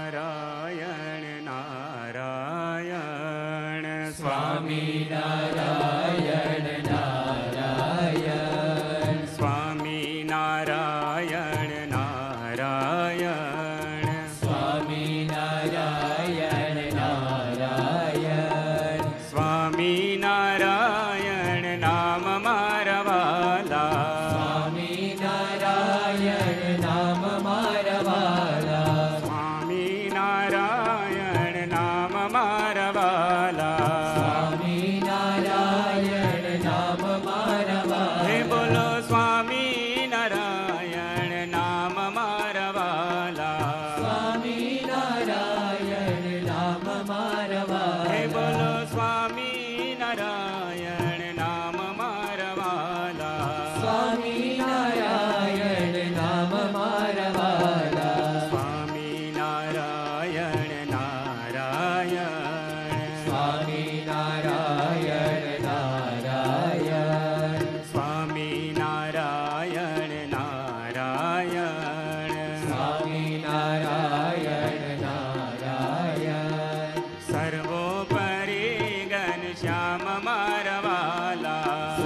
સ્વામિનારાયણ નારાયણ સ્વામિનારાયણ નારાયણ સ્વામિનારાયણ નારાયણ સ્વામિનારાયણ નારાયણ સ્વામિનારાયણ નામ મારા વાલા સ્વામિનારાયણ નામ મારા વાલા સ્વામિનારાયણ નામ મારા વાલા સ્વામિનારાયણ નામ મારા વાલા હે બોલો સ્વામિનારાયણ નામ મારા વાલા સ્વામિનારાયણ નામ મારા વાલા હે બોલો સ્વામિનારાયણ નામ મારા વાલા સ્વામિનારાયણ નામ મારા વાલા સ્વામિનારાયણ નારાયણ સ્વામિનારાયણ નારાયણ સ્વામિનારાયણ નારાયણ સ્વામિનારાયણ નારાયણ સર્વોપરી ઘનશ્યામ મારા વાલા